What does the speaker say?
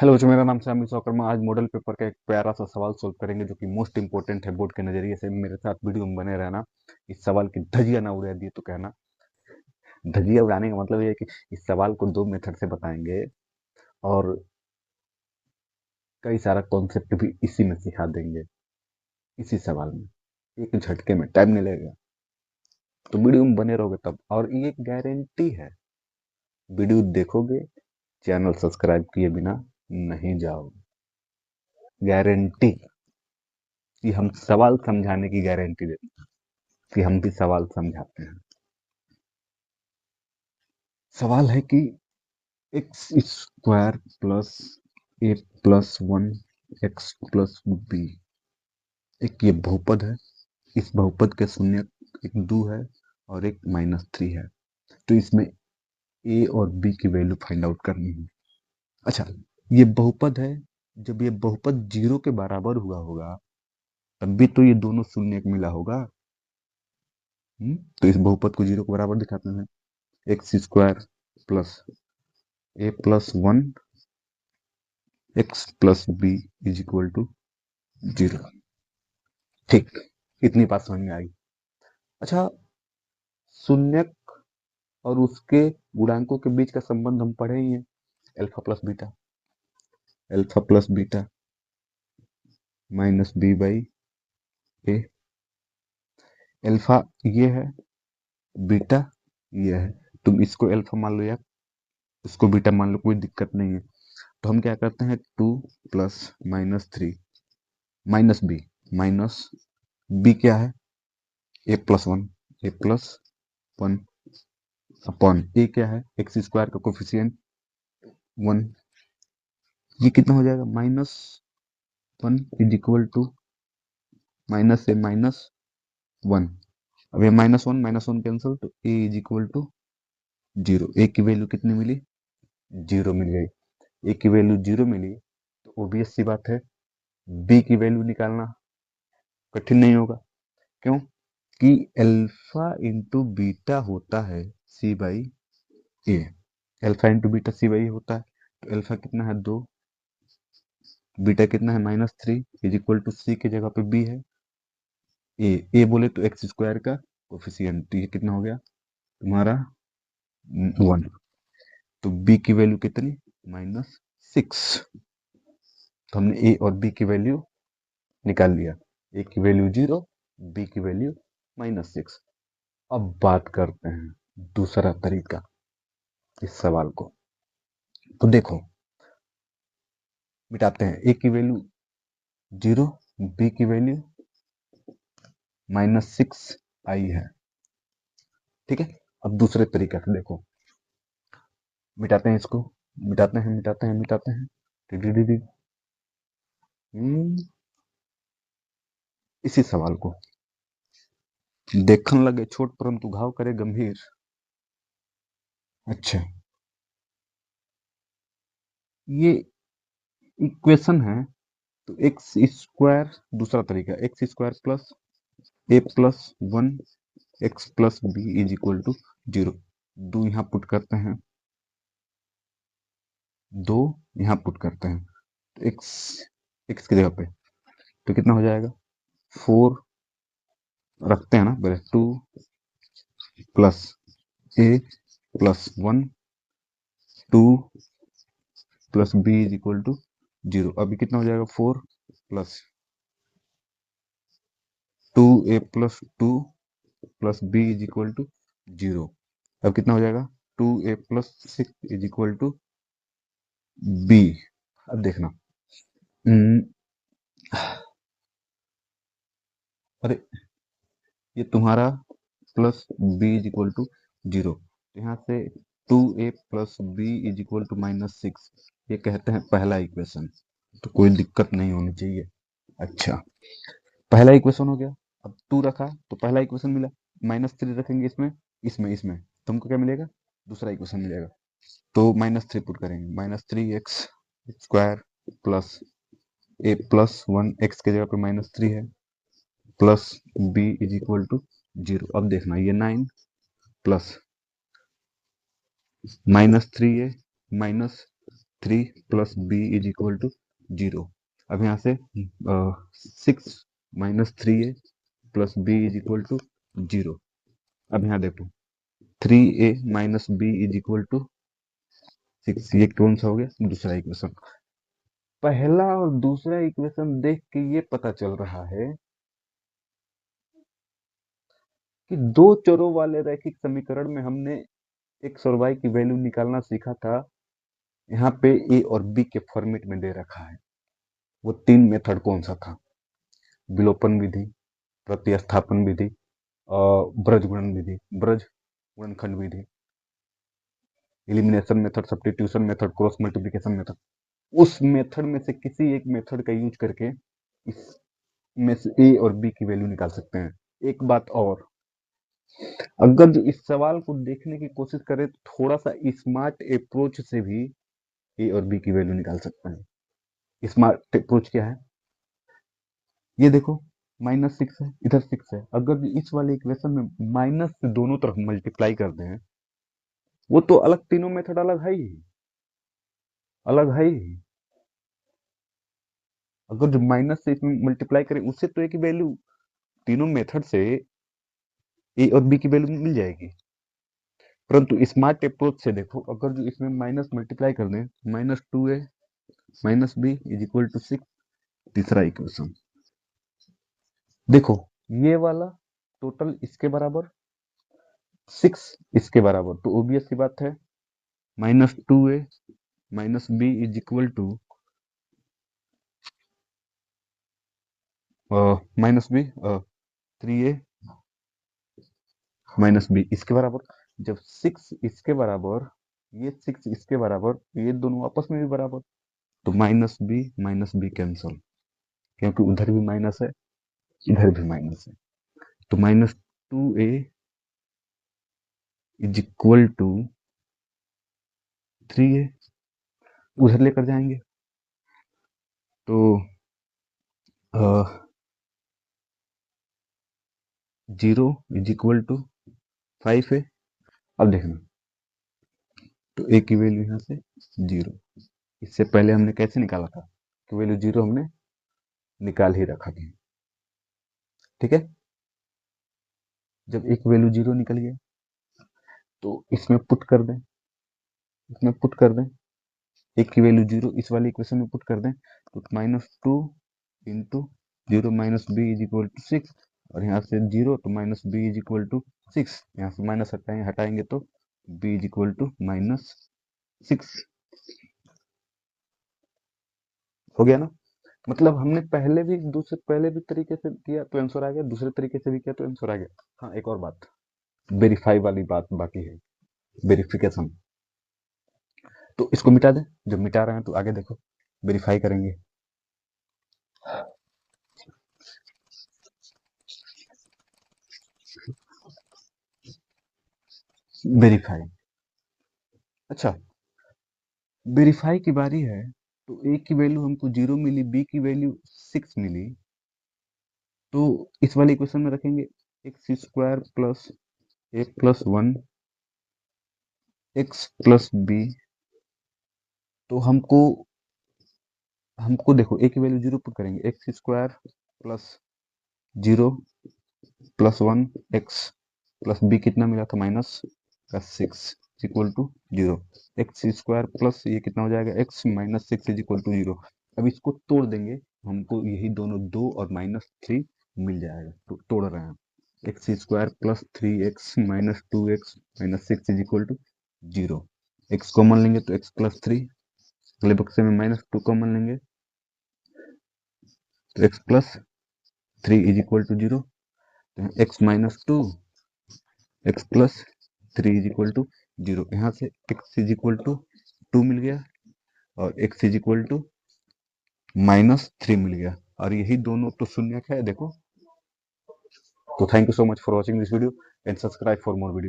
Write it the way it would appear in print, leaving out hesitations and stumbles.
Hello बच्चों, मेरा नाम श्याम विश्वकर्मा। आज मॉडल पेपर का एक प्यारा सा सवाल सोल्व करेंगे जो कि मोस्ट इंपोर्टेंट है बोर्ड के नजरिए से। मेरे साथ वीडियो में बने रहना। इस सवाल की धजिया ना उड़ा दिए तो कहना। धजिया उड़ाने का मतलब ये है कि इस सवाल को दो मेथड से बताएंगे और कई सारा कॉन्सेप्ट भी इसी में सिखा देंगे, इसी सवाल में, एक झटके में, टाइम नहीं लगेगा। तो वीडियो में बने रहोगे तब। और ये गारंटी है, वीडियो देखोगे, चैनल सब्सक्राइब किए बिना नहीं जाओगे। गारंटी कि हम सवाल समझाने की गारंटी देते हैं कि हम भी सवाल समझाते हैं। सवाल है कि x square plus a plus one x plus b, एक ये बहुपद है। इस बहुपद के शून्य एक दो है और एक -3 है। तो इसमें ए और बी की वैल्यू फाइंड आउट करनी है। अच्छा, ये बहुपद है। जब ये बहुपद जीरो के बराबर हुआ होगा तब भी तो ये दोनों शून्य मिला होगा। तो इस बहुपद को जीरो के बराबर दिखाते हैं। X square plus a plus one x plus b is equal to zero. ठीक, इतनी बात समझ में आई। अच्छा, शून्यक और उसके गुणांकों के बीच का संबंध हम पढ़े ही हैं, alpha plus beta. Alpha plus beta minus b by a. Alpha ये है, बीटा ये है। तुम इसको अल्फा मान लो या इसको बीटा मान लो, कोई दिक्कत नहीं है। तो हम क्या करते हैं, two plus -3 minus b. Minus b क्या है, a plus one. A plus one upon a क्या है, एक्स स्क्वायर का कोफिशिएंट वन। ये कितना हो जाएगा, -1 इज इक्वल टू माइनस से -1। अब ये -1 कैंसिल, तो ए इज इक्वल टू जीरो। ए की वैल्यू कितनी मिली, जीरो मिल गई। ए की वैल्यू जीरो मिली तो ओबियस सी बात है, बी की वैल्यू निकालना कठिन नहीं होगा। क्यों कि अल्फा इंटू बीटा होता है c by a. Alpha into beta c by होता है। तो अल्फा कितना है, दो। बीटा कितना है, -3 इज इक्वल टू सी की जगह पे बी है। ए बोले तो एक्स स्क्वायर का कोफिशिएंट, तो ये कितना हो गया तुम्हारा, 1। तो बी की वैल्यू कितनी, -6। तो हमने ए और बी की वैल्यू निकाल लिया। ए की वैल्यू जीरो, बी की वैल्यू -6। अब बात करते हैं दूसरा तरीका इस सवाल को। तो देखो, मिटाते हैं। ए की वैल्यू जीरो, बी की वैल्यू -6 आई है। ठीक है। अब दूसरे तरीके से देखो, मिटाते हैं इसको, मिटाते हैं। टिडिडिडि। हम्म, इसी सवाल को देखने लगे छोट परंतु घाव करे गंभीर। अच्छा, ये इक्वेशन है। तो एक्स स्क्वायर, दूसरा तरीका, x square plus a plus one x plus b is equal to zero. दो यहाँ पुट करते हैं, दो यहाँ पुट करते हैं, तो एक्स एक्स की जगह पे तो कितना हो जाएगा, 4 रखते हैं ना पहले, 2 plus a plus one, 2 plus b is equal to zero. अभी कितना हो जाएगा, 4 plus 2a plus 2 plus b is equal to zero. अब कितना हो जाएगा, 2a plus 6 is equal to b. अब देखना, हम्म, अरे ये तुम्हारा plus b is equal to zero, यहाँ से 2a plus b is equal to -6, ये कहते हैं पहला इक्वेशन। तो कोई दिक्कत नहीं होनी चाहिए। अच्छा, पहला इक्वेशन हो गया। अब 2 रखा तो पहला इक्वेशन मिला। -3 रखेंगे इसमें, इसमें तुमको क्या मिलेगा, दूसरा इक्वेशन मिलेगा। तो -3 पुट करेंगे, -3x square plus a plus one, x की जगह पे -3 है, plus b is equal to zero. अब देखना, ये 9 प्लस -3 है, minus 3 plus b is equal to 0। अब यहाँ से 6 minus 3a plus b is equal to 0। अब यहाँ देखो 3a minus b is equal to 6, ये कौन सा हो गया, दूसरा इक्वेशन। पहला और दूसरा इक्वेशन देख के ये पता चल रहा है कि दो चरों वाले रैखिक समीकरण में हमने एक्स और वाई की वैल्यू निकालना सीखा था। यहाँ पे ए और बी के फॉर्मेट में दे रखा है। वो तीन मेथड कौन सा था? विलोपन विधि, प्रतिस्थापन विधि और ब्रज गुणन विधि, ब्रज गुणनखंड विधि, elimination method, substitution method, cross multiplication method. उस मेथड में से किसी एक मेथड का यूज करके इसमें से ए और बी की वैल्यू निकाल सकते हैं। एक बात और, अगर जो इस सवाल को देखने की कोशिश करें तो थोड़ा सा स्मार्ट अप्रोच से भी ए और बी की वैल्यू निकाल सकते हैं। स्मार्ट अप्रोच क्या है? ये देखो -6 है, इधर 6 है। अगर इस वाले इक्वेशन में माइनस से दोनों तरफ मल्टीप्लाई कर दें, वो तो अलग, तीनों मेथड अलग है ही, अलग है ही। अगर जो माइनस से इसमें मल्टीप्लाई करें उससे तो एक ही वैल्यू तीनों मेथड से ए और बी की वैल्यू मिल जाएगी। परंतु स्मार्ट अप्रोच से देखो, अगर जो इसमें माइनस मल्टीप्लाई कर दें, -2a minus b is equal to 6, तीसरा इक्वेशन देखो, ये वाला टोटल इसके बराबर, 6 इसके बराबर, तो ओबियस सी बात है -2a minus b is equal to -b 3a minus b इसके बराबर। जब 6 इसके बराबर, ये 6 इसके बराबर, तो ये दोनों आपस में भी बराबर, तो माइनस बी कैंसल, क्योंकि उधर भी माइनस है, इधर भी माइनस है। तो -2a is equal to 3a, उधर लेकर जाएंगे तो 0 इज इक्वल टू 5 है। अब देखना, तो a की वैल्यू यहाँ से 0। इससे पहले हमने कैसे निकाला था कि वैल्यू 0 हमने निकाल ही रखा था, ठीक है। जब एक वैल्यू 0 निकल गया तो इसमें पुट कर दें, इसमें पुट कर दें, एक की वैल्यू 0 इस वाले इक्वेशन में पुट कर दें, तो -2 into 0 minus b is equal to 6, और यहाँ से 0 तो minus b is equal to 6, यहाँ से माइनस हटाएंगे तो बी इज इक्वल टू -6 हो गया ना। मतलब हमने पहले भी तरीके से किया तो आंसर आ गया, दूसरे तरीके से भी किया तो आंसर आ गया। हाँ, एक और बात, वेरीफाई वाली बात बाकी है, वेरिफिकेशन। तो इसको मिटा दें, जब मिटा रहे हैं तो आगे देखो, वेरीफाई करेंगे। वेरीफाई, अच्छा, वेरीफाई की बारी है। तो ए की वैल्यू हमको 0 मिली, बी की वैल्यू 6 मिली, तो इस वाले इक्वेशन में रखेंगे x square plus a plus 1 x plus b. तो हमको हमको देखो ए की वैल्यू 0 पुट करेंगे, x square plus 0 plus 1 x plus b कितना मिला था, -6 equal to 0। X square plus ये कितना हो जाएगा, x minus 6 is equal to 0। अब इसको तोड़ देंगे, हमको यही दोनों 2 और -3 मिल जाएगा, तो तोड़ रहे हैं। X square plus 3x minus 2x minus 6 is equal to 0। X common लेंगे तो x प्लस 3, अगले बक्से में -2 कॉमन लेंगे तो x plus 3 is equal to 0। तो x minus 2 x plus 3 is equal to 0। यहाँ से x इज इक्वल टू 2 मिल गया और x इज इक्वल टू -3 मिल गया, और यही दोनों तो शून्य है देखो। तो thank you so much for watching this video and subscribe for more video.